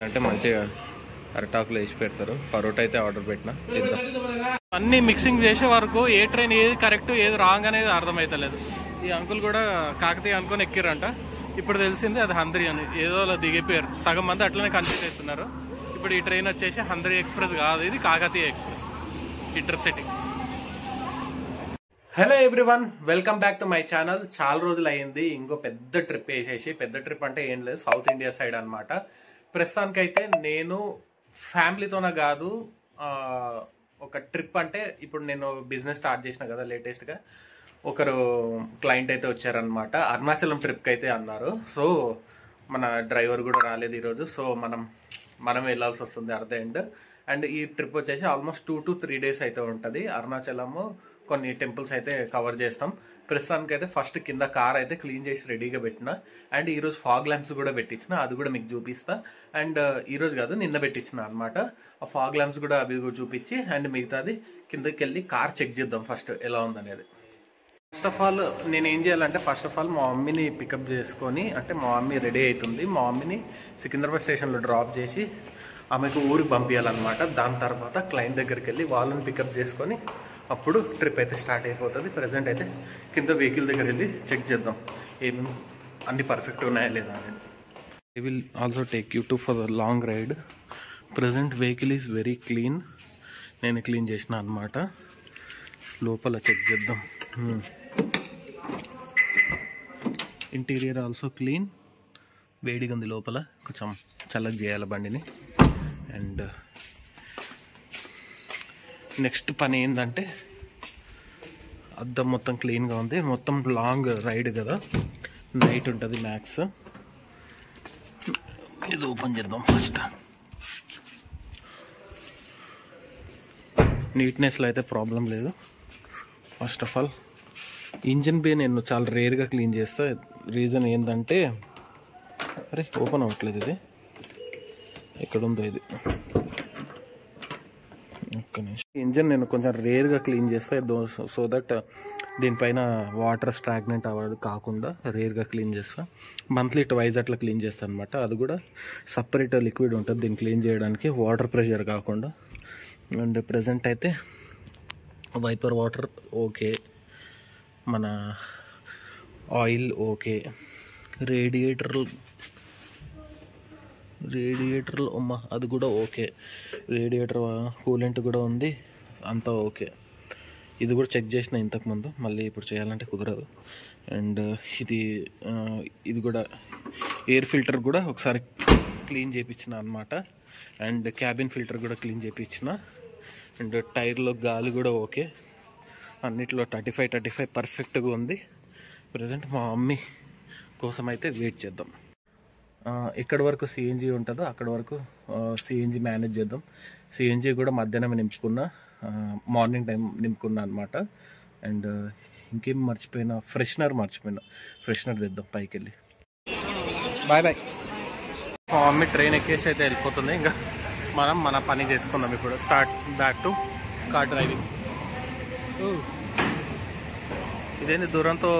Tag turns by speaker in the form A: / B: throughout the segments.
A: అంటే మంచిగా అరటాకులు వేసి పెడతారు. పరోటా అయితే ఆర్డర్ పెట్టినా తిందాం. అన్ని మిక్సింగ్ చేసే వరకు ఏ ట్రైన్ ఏది కరెక్ట్ ఏది రాంగ్ అనేది అర్థమవుతలేదు. ఈ అంకుల్ కూడా కాకతీయ అనుకొని ఎక్కిరంట. ఇప్పుడు తెలిసింది అది హంద్రీ అని. ఏదో అలా దిగిపోయారు. సగం మంది అట్లనే కన్ఫ్యూజ్ అవుతున్నారు. ఇప్పుడు ఈ ట్రైన్ వచ్చేసి హంద్రీ ఎక్స్ప్రెస్ కాదు, ఇది Kakatiya express intercity. Hello everyone, welcome back to my channel. చాలా రోజులు అయ్యింది ఇంకో పెద్ద ట్రిప్ వేసేసి. పెద్ద ట్రిప్ అంటే ఏం లేదు, సౌత్ ఇండియా సైడ్ అనమాట. ప్రస్తుతానికైతే నేను ఫ్యామిలీతోనే కాదు, ఒక ట్రిప్ అంటే ఇప్పుడు నేను బిజినెస్ స్టార్ట్ చేసిన కదా లేటెస్ట్గా, ఒకరు క్లయింట్ అయితే వచ్చారనమాట. అరుణాచలం ట్రిప్కి అయితే అన్నారు. సో మన డ్రైవర్ కూడా రాలేదు ఈరోజు. సో మనం వెళ్ళాల్సి వస్తుంది అర్ధ ఎండ్. అండ్ ఈ ట్రిప్ వచ్చేసి ఆల్మోస్ట్ 2 to 3 days అయితే ఉంటుంది. అరుణాచలము కొన్ని టెంపుల్స్ అయితే కవర్ చేస్తాం. ప్రస్తుతానికైతే ఫస్ట్ కింద కార్ అయితే క్లీన్ చేసి రెడీగా పెట్టిన. అండ్ ఈరోజు ఫాగ్ ల్యాంప్స్ కూడా పెట్టించిన, అది కూడా మీకు చూపిస్తా. అండ్ ఈరోజు కాదు, నిన్న పెట్టించిన అనమాట. ఆ ఫాగ్ ల్యాంప్స్ కూడా అవి కూడా చూపించి అండ్ మిగతాది కిందకి వెళ్ళి కార్ చెక్ చేద్దాం ఫస్ట్ ఎలా ఉందనేది. ఫస్ట్ ఆఫ్ ఆల్ నేను ఏం చేయాలంటే, ఫస్ట్ ఆఫ్ ఆల్ మా మమ్మీని పికప్ చేసుకొని, అంటే మా మమ్మీ రెడీ అవుతుంది, మా మమ్మీని సికింద్రాబాద్ స్టేషన్లో డ్రాప్ చేసి ఆమెకు ఊరికి పంపించాలన్నమాట. దాని తర్వాత క్లయింట్ దగ్గరికి వెళ్ళి వాళ్ళని పికప్ చేసుకొని అప్పుడు ట్రిప్ అయితే స్టార్ట్ అయిపోతుంది. ప్రజెంట్ అయితే కింద వెహికల్ దగ్గర వెళ్ళి చెక్ చేద్దాం ఏమేమి అన్ని పర్ఫెక్ట్గా ఉన్నాయా లేదా అనేది. I will also take you to for the long ride. Present vehicle is very clean. నేను క్లీన్ చేసిన అనమాట. లోపల చెక్ చేద్దాం. Interior also clean. వేడిగా ఉంది లోపల, కొంచెం చల్లగా చేయాలి బండిని. అండ్ నెక్స్ట్ పని ఏంటంటే, అద్దం మొత్తం క్లీన్గా ఉంది. మొత్తం లాంగ్ రైడ్ కదా, నైట్ ఉంటుంది మ్యాక్స్. ఇది ఓపెన్ చేద్దాం ఫస్ట్. నీట్నెస్లో అయితే ప్రాబ్లం లేదు. ఫస్ట్ ఆఫ్ ఆల్ ఇంజిన్ బే నేను చాలా రేర్గా క్లీన్ చేస్తా. రీజన్ ఏంటంటే, అరే ఓపెన్ అవ్వట్లేదు, ఇది ఎక్కడుందో ఇది. ఒక్క నిమిషం. ఇంజిన్ నేను కొంచెం రేర్గా క్లీన్ చేస్తా, సో దట్ దీనిపైన వాటర్ స్టాగ్నెంట్ అవ్వడం కాకుండా రేర్గా క్లీన్ చేస్తా. మంత్లీ 2 అట్లా క్లీన్ చేస్తాను అనమాట. అది కూడా సపరేట్ లిక్విడ్ ఉంటుంది దీన్ని క్లీన్ చేయడానికి, వాటర్ ప్రెషర్ కాకుండా. అండ్ ప్రజెంట్ అయితే వైపర్ వాటర్ ఓకే, మన ఆయిల్ ఓకే, రేడియేటర్ అది కూడా ఓకే. రేడియేటర్ కూలెంట్ కూడా ఉంది, అంతా ఓకే. ఇది కూడా చెక్ చేసిన ఇంతకుముందు, మళ్ళీ ఇప్పుడు చేయాలంటే కుదరదు. అండ్ ఇది కూడా ఎయిర్ ఫిల్టర్ కూడా ఒకసారి క్లీన్ చేయించిన అనమాట. అండ్ క్యాబిన్ ఫిల్టర్ కూడా క్లీన్ చేయించిన. అండ్ టైర్లో గాలి కూడా ఓకే. అన్నిట్లో 35 పర్ఫెక్ట్గా ఉంది. ప్రజెంట్ మా మమ్మీ కోసం అయితే వెయిట్ చేద్దాం. ఎక్కడి వరకు సిఎన్జి ఉంటుందో అక్కడి వరకు సిఎన్జి మేనేజ్ చేద్దాం. సిఎన్జి కూడా మధ్యాహ్నం నింపుకున్నా, మార్నింగ్ టైం నింపుకున్నా అనమాట. అండ్ ఇంకేం మర్చిపోయినా, ఫ్రెషనర్ తెద్దాం పైకి వెళ్ళి. Bye bye. మా మమ్మీ ట్రైన్ ఎక్కేసి అయితే వెళ్ళిపోతుంది. ఇంకా మనం మన పని చేసుకుందాం ఇప్పుడు. Start back to car driving. ఇదేంటి దూరంతో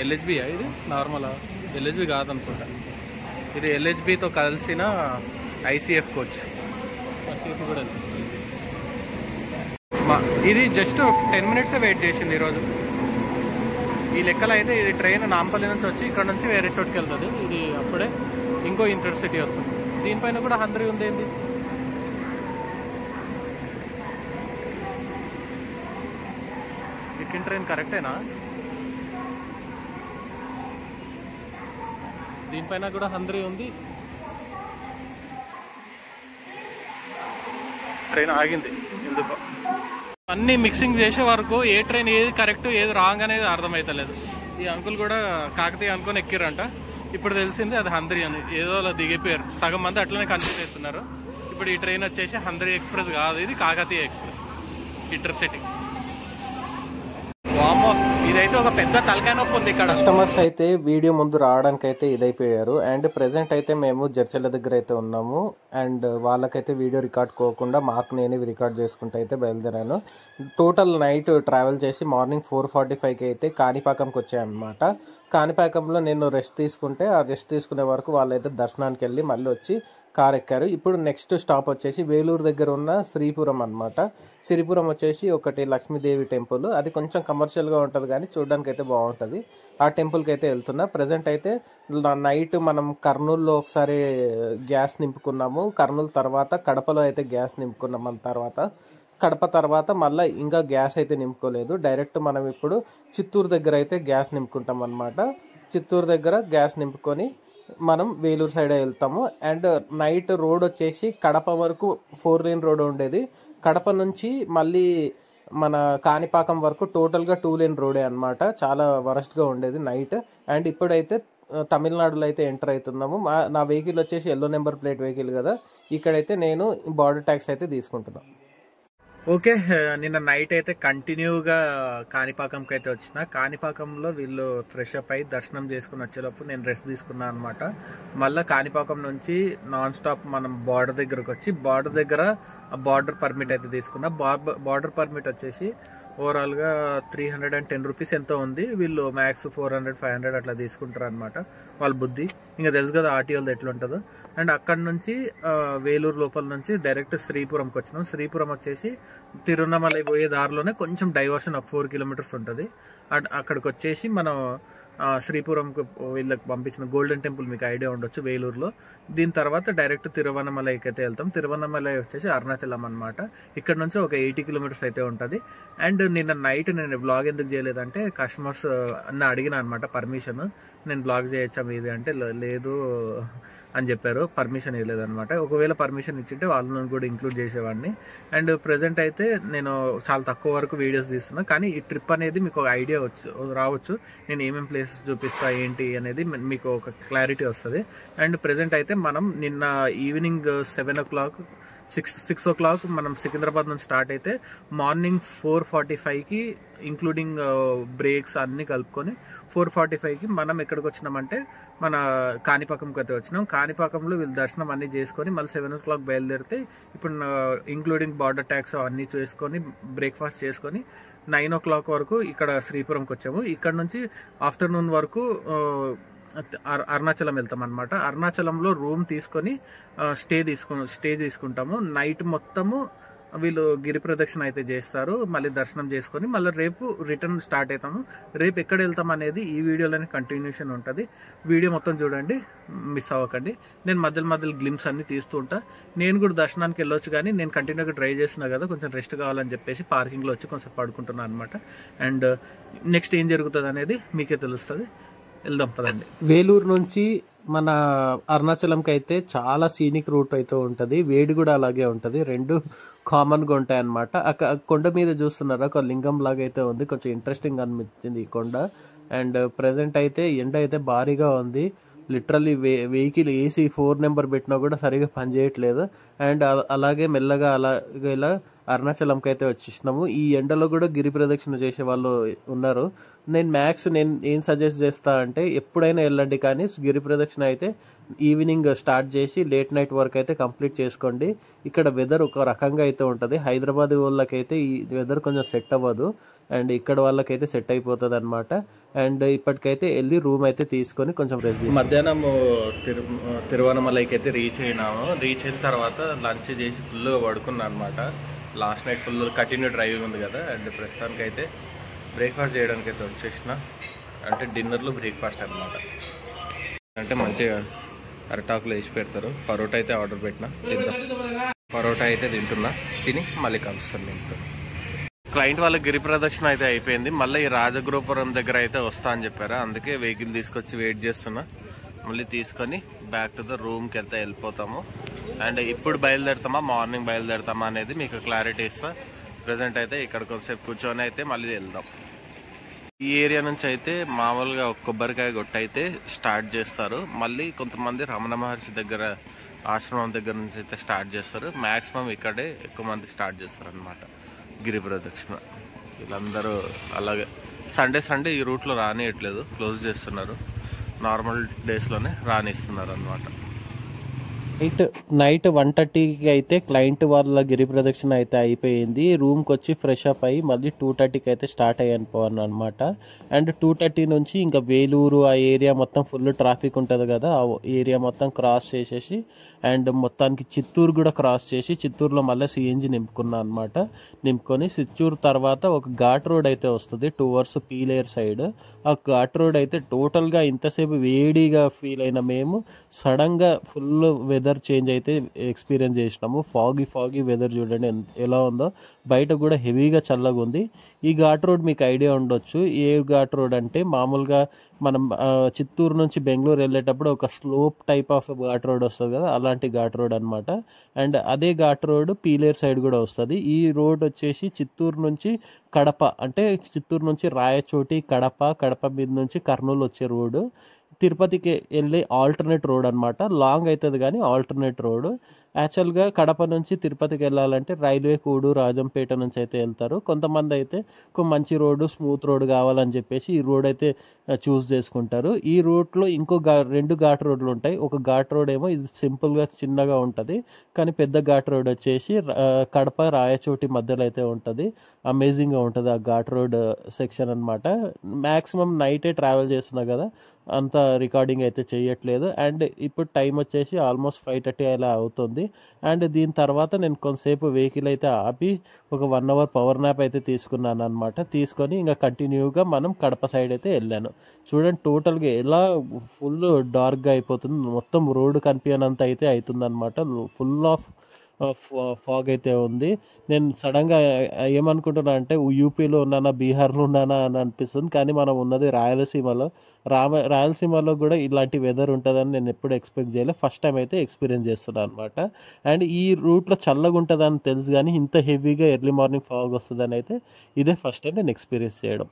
A: ఎల్హెచ్బియా? ఇది నార్మల్ ఎల్హెచ్బి కాదనుకుంటా. ఇది ఎల్హెచ్బితో కలిసిన ఐసీఎఫ్ కోచ్. కూడా ఇది జస్ట్ 10 minutes వెయిట్ చేసింది ఈరోజు. ఈ లెక్కలో అయితే ఇది ట్రైన్ నాంపల్లి నుంచి వచ్చి ఇక్కడ నుంచి వేరే చోటుకి వెళ్తుంది. ఇది అప్పుడే ఇంకో ఇంటర్సిటీ వస్తుంది. దీనిపైన కూడా హంద్రీ ఉంది. ఏంటి ఎక్కిన ట్రైన్ కరెక్టేనా? దీనిపైన కూడా హంద్రీ ఉంది. ట్రైన్ ఆగింది ఎందుకో. అన్నీ మిక్సింగ్ చేసే వరకు ఏ ట్రైన్ ఏది కరెక్ట్ ఏది రాంగ్ అనేది అర్థమవుతలేదు. ఈ అంకుల్ కూడా కాకతీయ అనుకొని ఎక్కిరంట. ఇప్పుడు తెలిసింది అది హంద్రీ అని. ఏదో అలా దిగిపోయారు. సగం మంది అట్లనే కన్ఫ్యూజ్ అవుతున్నారు. ఇప్పుడు ఈ ట్రైన్ వచ్చేసి హంద్రీ ఎక్స్ప్రెస్ కాదు, ఇది కాకతీయ ఎక్స్ప్రెస్ ఇంటర్సిటీ. వామో ఇదైతే ఒక పెద్ద తలకాయ నొప్పి ఉంది ఇక్కడ. కస్టమర్స్ అయితే వీడియో ముందు రావడానికి అయితే ఇదైపోయారు. అండ్ ప్రెసెంట్ అయితే మేము జడ్చర్ల దగ్గర అయితే ఉన్నాము. అండ్ వాళ్ళకైతే వీడియో రికార్డ్ కోకుండా మాకు నేనే రికార్డ్ చేసుకుంటూ అయితే బయలుదేరాను. టోటల్ నైట్ ట్రావెల్ చేసి మార్నింగ్ 4:45కి అయితే కాణిపాకంకి వచ్చాయన్నమాట. కాణిపాకంలో నేను రెస్ట్ తీసుకుంటే ఆ రెస్ట్ తీసుకునే వరకు వాళ్ళైతే దర్శనానికి వెళ్ళి మళ్ళీ వచ్చి కార్ ఎక్కారు. ఇప్పుడు నెక్స్ట్ స్టాప్ వచ్చేసి వేలూరు దగ్గర ఉన్న శ్రీపురం అనమాట. శ్రీపురం వచ్చేసి ఒకటి లక్ష్మీదేవి టెంపుల్, అది కొంచెం కమర్షియల్గా ఉంటుంది కానీ చూడడానికి అయితే బాగుంటుంది. ఆ టెంపుల్కి అయితే వెళ్తున్నా. ప్రజెంట్ అయితే నైట్ మనం కర్నూలులో ఒకసారి గ్యాస్ నింపుకున్నాము. కర్నూలు తర్వాత కడపలో అయితే గ్యాస్ నింపుకున్నాం. మన తర్వాత కడప తర్వాత మళ్ళీ ఇంకా గ్యాస్ అయితే నింపుకోలేదు. డైరెక్ట్ మనం ఇప్పుడు చిత్తూరు దగ్గర అయితే గ్యాస్ నింపుకుంటాం అనమాట. చిత్తూరు దగ్గర గ్యాస్ నింపుకొని మనం వేలూరు సైడ్ వెళ్తాము. అండ్ నైట్ రోడ్ వచ్చేసి కడప వరకు 4 లేన్ రోడ్ ఉండేది. కడప నుంచి మళ్ళీ మన కాణిపాకం వరకు టోటల్గా 2 లేన్ రోడే అనమాట. చాలా వరస్ట్గా ఉండేది నైట్. అండ్ ఇప్పుడైతే తమిళనాడులో అయితే ఎంటర్ అవుతున్నాము. నా వెహికల్ వచ్చేసి ఎల్లో నెంబర్ ప్లేట్ వెహికల్ కదా. ఇక్కడైతే నేను బార్డర్ ట్యాక్స్ అయితే తీసుకుంటున్నాను. ఓకే, నిన్న నైట్ అయితే కంటిన్యూగా కాణిపాకంకి అయితే వచ్చిన. కాణిపాకంలో వీళ్ళు ఫ్రెష్ అప్ అయ్యి దర్శనం చేసుకుని వచ్చేటప్పుడు నేను రెస్ట్ తీసుకున్నాను అనమాట. మళ్ళీ కాణిపాకం నుంచి నాన్ స్టాప్ మనం బార్డర్ దగ్గరకు వచ్చి బార్డర్ దగ్గర బార్డర్ పర్మిట్ అయితే తీసుకున్నా. బార్డర్ పర్మిట్ వచ్చేసి ఓవరాల్గా 310 రూపీస్ ఎంతో ఉంది. వీళ్ళు మ్యాక్స్ 400-500 అట్లా తీసుకుంటారు అనమాట. వాళ్ళ బుద్ధి ఇంకా తెలుసు కదా ఆర్టీఓది ఎట్లా ఉంటుందో. అండ్ అక్కడ నుంచి వేలూరు లోపల నుంచి డైరెక్ట్ శ్రీపురంకి వచ్చినాం. శ్రీపురం వచ్చేసి తిరువన్నమలై పోయే దారిలోనే కొంచెం డైవర్షన్ ఒక 4 కిలోమీటర్స్ ఉంటుంది. అక్కడికి వచ్చేసి మనం శ్రీపురంకు వీళ్ళకి పంపించిన గోల్డెన్ టెంపుల్ మీకు ఐడియా ఉండొచ్చు వేలూరులో. దీని తర్వాత డైరెక్ట్ తిరువన్నమలైకి అయితే వెళ్తాం. తిరువన్నమలై వచ్చేసి అరుణాచలం అనమాట. ఇక్కడ నుంచి ఒక 80 కిలోమీటర్స్ అయితే ఉంటుంది. అండ్ నిన్న నైట్ నేను బ్లాగ్ ఎందుకు చేయలేదంటే కస్టమర్స్ అన్న అడిగిన అనమాట పర్మిషన్, నేను బ్లాగ్ చేయొచ్చా మీది అంటే లేదు అని చెప్పారు. పర్మిషన్ ఇవ్వలేదన్నమాట. ఒకవేళ పర్మిషన్ ఇచ్చింటే వాళ్ళని కూడా ఇంక్లూడ్ చేసేవాడిని. అండ్ ప్రజెంట్ అయితే నేను చాలా తక్కువ వరకు వీడియోస్ తీస్తున్నా. కానీ ఈ ట్రిప్ అనేది మీకు ఒక ఐడియా రావచ్చు. నేను ఏమేమి ప్లేసెస్ చూపిస్తా ఏంటి అనేది మీకు ఒక క్లారిటీ వస్తుంది. అండ్ ప్రజెంట్ అయితే మనం నిన్న ఈవినింగ్ 7 o'clock 6 o'clock మనం సికింద్రాబాద్ నుంచి స్టార్ట్ అయితే మార్నింగ్ 4:45కి ఇంక్లూడింగ్ బ్రేక్స్ అన్నీ కలుపుకొని 4:45కి మనం ఎక్కడికి వచ్చినామంటే మన కాణిపాకంకి అయితే వచ్చినాం. కాణిపాకంలో వీళ్ళు దర్శనం అన్నీ చేసుకొని మళ్ళీ 7 o'clock బయలుదేరితే ఇప్పుడు ఇంక్లూడింగ్ బార్డర్ ట్యాక్స్ అన్నీ చేసుకొని బ్రేక్ఫాస్ట్ చేసుకొని 9 o'clock వరకు ఇక్కడ శ్రీపురంకి వచ్చాము. ఇక్కడ నుంచి ఆఫ్టర్నూన్ వరకు అరుణాచలం వెళ్తాం అనమాట. అరుణాచలంలో రూమ్ తీసుకొని స్టే తీసుకుంటాము. నైట్ మొత్తము వీళ్ళు గిరి ప్రదక్షిణ అయితే చేస్తారు. మళ్ళీ దర్శనం చేసుకొని మళ్ళీ రేపు రిటర్న్ స్టార్ట్ అవుతాము. రేపు ఎక్కడ వెళ్తాం అనేది ఈ వీడియోలోనే కంటిన్యూషన్ ఉంటుంది. వీడియో మొత్తం చూడండి, మిస్ అవ్వకండి. నేను మధ్యలో గ్లిమ్స్ అన్ని తీస్తూ ఉంటా. నేను కూడా దర్శనానికి వెళ్ళొచ్చు కానీ నేను కంటిన్యూగా డ్రైవ్ చేస్తున్నా కదా, కొంచెం రెస్ట్ కావాలని చెప్పేసి పార్కింగ్లో వచ్చి కొంచెం పడుకుంటున్నాను అనమాట. అండ్ నెక్స్ట్ ఏం జరుగుతుంది అనేది మీకే తెలుస్తుంది. వెళ్దాం పదండి. వేలూరు నుంచి మన అరుణాచలంకి అయితే చాలా సీనిక్ రూట్ అయితే ఉంటుంది. వేడి కూడా అలాగే ఉంటుంది. రెండు కామన్గా ఉంటాయి అన్నమాట. కొండ మీద చూస్తున్నారా ఒక లింగం లాగా అయితే ఉంది. కొంచెం ఇంట్రెస్టింగ్ అనిపించింది ఈ కొండ. అండ్ ప్రజెంట్ అయితే ఎండ అయితే భారీగా ఉంది. లిటరల్లీ వెహికల్ ఏసీ 4 నెంబర్ పెట్టినా కూడా సరిగా పనిచేయట్లేదు. అండ్ అలాగే మెల్లగా అలాగే ఇలా అరుణాచలంకి అయితే వచ్చేసినాము. ఈ ఎండలో కూడా గిరి ప్రదక్షిణ చేసే వాళ్ళు ఉన్నారు. నేను ఏం సజెస్ట్ చేస్తా అంటే ఎప్పుడైనా వెళ్ళండి కానీ గిరి ప్రదక్షిణ అయితే ఈవినింగ్ స్టార్ట్ చేసి లేట్ నైట్ వరకు అయితే కంప్లీట్ చేసుకోండి. ఇక్కడ వెదర్ ఒక రకంగా అయితే ఉంటుంది. హైదరాబాద్ వాళ్ళకైతే ఈ వెదర్ కొంచెం సెట్ అవ్వదు. అండ్ ఇక్కడ వాళ్ళకైతే సెట్ అయిపోతుంది అనమాట. అండ్ ఇప్పటికైతే వెళ్ళి రూమ్ అయితే తీసుకొని కొంచెం రెస్ట్ తీసుకొని మధ్యాహ్నం తిరువన్నమలైకి అయితే రీచ్ అయినాము. రీచ్ అయిన తర్వాత లంచ్ చేసి ఫుల్గా పడుకున్నాను అనమాట. Last night full continue driving ఉంది కదా. అండ్ ప్రస్తుతానికి అయితే బ్రేక్ఫాస్ట్ చేయడానికి అయితే వచ్చేసిన. అంటే డిన్నర్లో బ్రేక్ఫాస్ట్ అనమాట. అంటే మంచిగా అరటాకులు వేసి పెడతారు. పరోటా అయితే ఆర్డర్ పెట్టినా, తింటాం. పరోటా అయితే తింటున్నా, తిని మళ్ళీ కలుస్తాను నేను. క్లయింట్ వాళ్ళ గిరి ప్రదక్షిణ అయితే అయిపోయింది. మళ్ళీ ఈ రాజగృహపురం దగ్గర అయితే వస్తా అని చెప్పారు. అందుకే వెహికల్ తీసుకొచ్చి వెయిట్ చేస్తున్నా. మళ్ళీ తీసుకొని బ్యాక్ టు ద రూమ్కి వెళ్తే వెళ్ళిపోతాము. అండ్ ఇప్పుడు బయలుదేరుతామా మార్నింగ్ బయలుదేరుతామా అనేది మీకు క్లారిటీ ఇస్తా. ప్రజెంట్ అయితే ఇక్కడ కొంచెంసేపు కూర్చొని అయితే మళ్ళీ వెళ్దాం. ఈ ఏరియా నుంచి అయితే మామూలుగా కొబ్బరికాయ కొట్టి అయితే స్టార్ట్ చేస్తారు. మళ్ళీ కొంతమంది రమణ మహర్షి దగ్గర ఆశ్రమం దగ్గర నుంచి అయితే స్టార్ట్ చేస్తారు. మ్యాక్సిమం ఇక్కడే ఎక్కువ మంది స్టార్ట్ చేస్తారు అనమాట గిరి ప్రదక్షిణ. వీళ్ళందరూ అలాగే సండే ఈ రూట్లో రానియట్లేదు, క్లోజ్ చేస్తున్నారు. నార్మల్ డేస్లోనే రానిస్తున్నారు అనమాట. నైట్ 1:30కి అయితే క్లయింట్ వాళ్ళ గిరి ప్రదక్షిణ అయితే అయిపోయింది. రూమ్కి వచ్చి ఫ్రెష్ అప్ అయ్యి మళ్ళీ 2:30కి అయితే స్టార్ట్ అయ్యాను పోను అనమాట. అండ్ 2:30 నుంచి ఇంకా వేలూరు ఆ ఏరియా మొత్తం ఫుల్ ట్రాఫిక్ ఉంటుంది కదా, ఆ ఏరియా మొత్తం క్రాస్ చేసేసి అండ్ మొత్తానికి చిత్తూరు కూడా క్రాస్ చేసి చిత్తూరులో మళ్ళీ సిఎన్జి నింపుకున్నాను అనమాట. నింపుకొని చిత్తూరు తర్వాత ఒక ఘాట్ రోడ్ అయితే వస్తుంది టువర్డ్స్ పీలేరు సైడ్. ఆ ఘాట్ రోడ్ అయితే టోటల్గా ఇంతసేపు వేడిగా ఫీల్ అయిన మేము సడన్గా ఫుల్ వెదర్ చేంజ్ అయితే ఎక్స్పీరియన్స్ చేసినాము. ఫాగీ వెదర్ చూడండి ఎలా ఉందో, బయట కూడా హెవీగా చల్లగా ఉంది. ఈ ఘాట్ రోడ్ మీకు ఐడియా ఉండొచ్చు. ఏ ఘాట్ రోడ్ అంటే మామూలుగా మనం చిత్తూరు నుంచి బెంగళూరు వెళ్ళేటప్పుడు ఒక slope type of ghat road వస్తుంది కదా, అలాంటి ఘాట్ రోడ్ అనమాట. అండ్ అదే ఘాట్ రోడ్ పీలేరు సైడ్ కూడా వస్తుంది. ఈ రోడ్ వచ్చేసి చిత్తూరు నుంచి కడప, అంటే చిత్తూరు నుంచి రాయచోటి, కడప మీద నుంచి కర్నూలు వచ్చే రోడ్డు. తిరుపతికి వెళ్ళే ఆల్టర్నేట్ రోడ్ అనమాట. లాంగ్ అవుతుంది కానీ ఆల్టర్నేట్ రోడ్. యాక్చువల్గా కడప నుంచి తిరుపతికి వెళ్ళాలంటే రైల్వే కూడు రాజంపేట నుంచి అయితే వెళ్తారు. కొంతమంది అయితే ఒక మంచి రోడ్డు స్మూత్ రోడ్ కావాలని చెప్పేసి ఈ రోడ్ అయితే చూస్ చేసుకుంటారు. ఈ రూట్లో ఇంకో 2 ఘాట్ రోడ్లు ఉంటాయి. ఒక ఘాట్ రోడ్ ఏమో ఇది సింపుల్గా చిన్నగా ఉంటుంది, కానీ పెద్ద ఘాట్ రోడ్ వచ్చేసి కడప రాయచోటి మధ్యలో అయితే ఉంటుంది. అమేజింగ్గా ఉంటుంది ఆ ఘాట్ రోడ్ సెక్షన్ అనమాట. మ్యాక్సిమం నైటే ట్రావెల్ చేస్తున్నా కదా, అంత రికార్డింగ్ అయితే చేయట్లేదు. అండ్ ఇప్పుడు టైం వచ్చేసి ఆల్మోస్ట్ 5:30 అలా అవుతుంది. అండ్ దీని తర్వాత నేను కొంతసేపు వెహికల్ అయితే ఆపి ఒక 1 అవర్ పవర్ నాప్ అయితే తీసుకున్నాను అనమాట. తీసుకొని ఇంకా కంటిన్యూగా మనం కడప సైడ్ అయితే వెళ్ళాను. చూడండి టోటల్గా ఎలా ఫుల్ డార్క్గా అయిపోతుంది, మొత్తం రోడ్డు కనిపించనంత అయితే అవుతుంది అనమాట. ఫుల్ ఆఫ్ ఫాగ్ అయితే ఉంది. నేను సడన్గా ఏమనుకుంటున్నా అంటే యూపీలో ఉన్నానా బీహార్లో ఉన్నానా అని అనిపిస్తుంది, కానీ మనం ఉన్నది రాయలసీమలో. రాయలసీమలో కూడా ఇలాంటి వెదర్ ఉంటుందని నేను ఎప్పుడు ఎక్స్పెక్ట్ చేయలేదు. ఫస్ట్ టైం అయితే ఎక్స్పీరియన్స్ చేస్తున్నాను అనమాట. అండ్ ఈ రూట్లో చల్లగా ఉంటుందని తెలుసు, కానీ ఇంత హెవీగా ఎర్లీ మార్నింగ్ ఫాగ్ వస్తుందని అయితే ఇదే ఫస్ట్ టైం నేను ఎక్స్పీరియన్స్ చేయడం.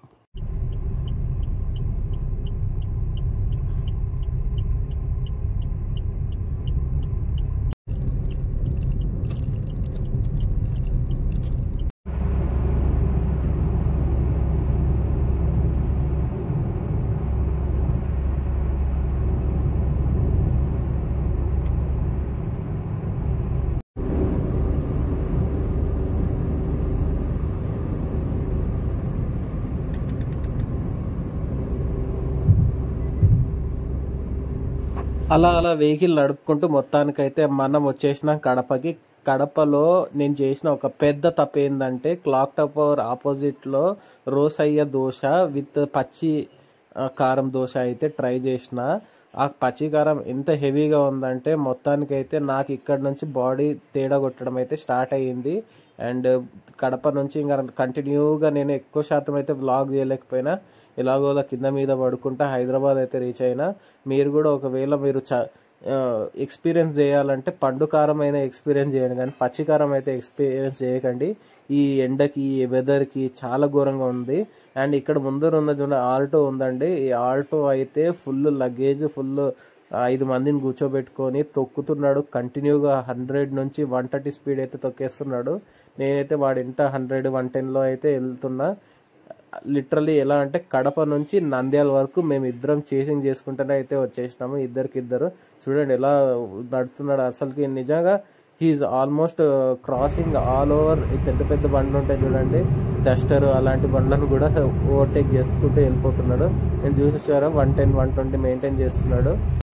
A: అలా వెహికల్ నడుపుకుంటూ మొత్తానికైతే మనం వచ్చేసినాం కడపకి. కడపలో నేను చేసిన ఒక పెద్ద తప్పు ఏంటంటే క్లాక్ టవర్ ఆపోజిట్లో రోసయ్య దోశ విత్ పచ్చి కారం దోశ అయితే ట్రై చేసిన. ఆ పచ్చి కారం ఎంత హెవీగా ఉందంటే మొత్తానికైతే నాకు ఇక్కడ నుంచి బాడీ తేడా కొట్టడం అయితే స్టార్ట్ అయ్యింది. అండ్ కడప నుంచి ఇంకా కంటిన్యూగా నేను ఎక్కువ శాతం అయితే వ్లాగ్ చేయలేకపోయినా, ఎలాగోలా కింద మీద పడుకుంటా హైదరాబాద్ అయితే రీచ్ అయినా. మీరు కూడా ఒకవేళ మీరు ఎక్స్పీరియన్స్ చేయాలంటే పండు కారం అయినా ఎక్స్పీరియన్స్ చేయండి, కానీ పచ్చికారం అయితే ఎక్స్పీరియన్స్ చేయకండి. ఈ ఎండకి ఈ వెదర్కి చాలా ఘోరంగా ఉంది. అండ్ ఇక్కడ ముందర ఉన్న చూడండి ఆల్టో ఉందండి. ఈ ఆల్టో అయితే ఫుల్ లగేజ్, ఫుల్ 5 మందిని కూర్చోబెట్టుకొని తొక్కుతున్నాడు కంటిన్యూగా. 100 నుంచి 130 స్పీడ్ అయితే తొక్కేస్తున్నాడు. నేనైతే వాడి ఇంట 100, 110లో అయితే వెళ్తున్నా. లిటరలీ ఎలా అంటే కడప నుంచి నంద్యాల వరకు మేము ఇద్దరం చేసింగ్ చేసుకుంటూనే అయితే వచ్చేసినాము. ఇద్దరు చూడండి ఎలా నడుతున్నాడు. అసలుకి నిజంగా he is almost crossing all over. పెద్ద పెద్ద బండ్లు ఉంటాయి చూడండి, డస్టర్ అలాంటి బండ్లను కూడా ఓవర్టేక్ చేసుకుంటూ వెళ్ళిపోతున్నాడు. నేను చూసారా 110, 120 మెయింటైన్ చేస్తున్నాడు.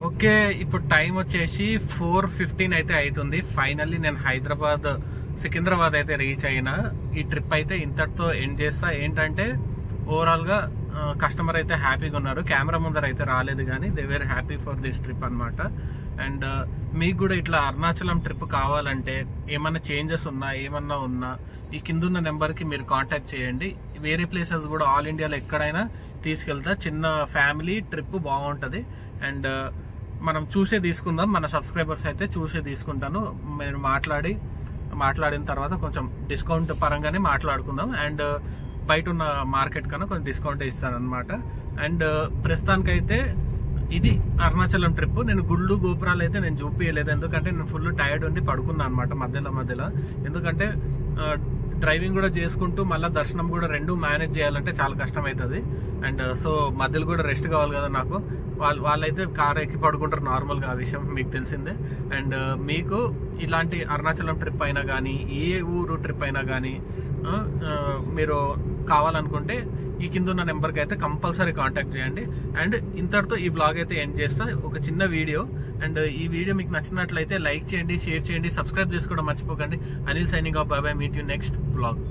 A: ఓకే, ఇప్పుడు టైం వచ్చేసి 4:15 అయితే అవుతుంది. ఫైనల్లీ నేను సికింద్రాబాద్ అయితే రీచ్ అయినా. ఈ ట్రిప్ అయితే ఇంతటితో ఎండ్ చేస్తా. ఏంటంటే ఓవరాల్గా కస్టమర్ అయితే హ్యాపీగా ఉన్నారు. కెమెరా ముందర అయితే రాలేదు, కానీ they were happy for this trip అనమాట. అండ్ మీకు కూడా ఇట్లా అరుణాచలం ట్రిప్ కావాలంటే ఏమన్నా చేంజెస్ ఏమన్నా ఉన్నా ఈ కిందున్న నెంబర్కి మీరు కాంటాక్ట్ చేయండి. వేరే ప్లేసెస్ కూడా ఆల్ ఇండియాలో ఎక్కడైనా తీసుకెళ్తా. చిన్న ఫ్యామిలీ ట్రిప్ బాగుంటుంది. అండ్ మనం తీసుకుందాం. మన సబ్స్క్రైబర్స్ అయితే తీసుకుంటాను. నేను మాట్లాడిన తర్వాత కొంచెం డిస్కౌంట్ పరంగానే మాట్లాడుకుందాం. అండ్ బయట ఉన్న మార్కెట్ కన్నా కొంచెం డిస్కౌంట్ ఇస్తాను అనమాట. అండ్ ప్రస్తుతానికైతే ఇది అరుణాచలం ట్రిప్. నేను గుళ్ళు గోపురాలు అయితే నేను చూపించలేదు, ఎందుకంటే నేను ఫుల్ టైర్డ్ ఉండి పడుకున్నాను అనమాట మధ్యలో. ఎందుకంటే డ్రైవింగ్ కూడా చేసుకుంటూ మళ్ళీ దర్శనం కూడా రెండు మేనేజ్ చేయాలంటే చాలా కష్టం అవుతుంది. అండ్ సో మధ్యలో కూడా రెస్ట్ కావాలి కదా నాకు. వాళ్ళైతే కార్ ఎక్కి పడుకుంటారు నార్మల్గా, ఆ విషయం మీకు తెలిసిందే. అండ్ మీకు ఇలాంటి అరుణాచలం ట్రిప్ అయినా కానీ ఏ ఊరు ట్రిప్ అయినా కానీ మీరు కావాలనుకుంటే ఈ కింద ఉన్న నెంబర్కి అయితే కంపల్సరీ కాంటాక్ట్ చేయండి. అండ్ ఇంతటితో ఈ బ్లాగ్ అయితే ఎండ్ చేస్తా, ఒక చిన్న వీడియో. అండ్ ఈ వీడియో మీకు నచ్చినట్లయితే లైక్ చేయండి, షేర్ చేయండి, సబ్స్క్రైబ్ చేసుకోవడం మర్చిపోకండి. Anil signing off, by by, meet you next blog.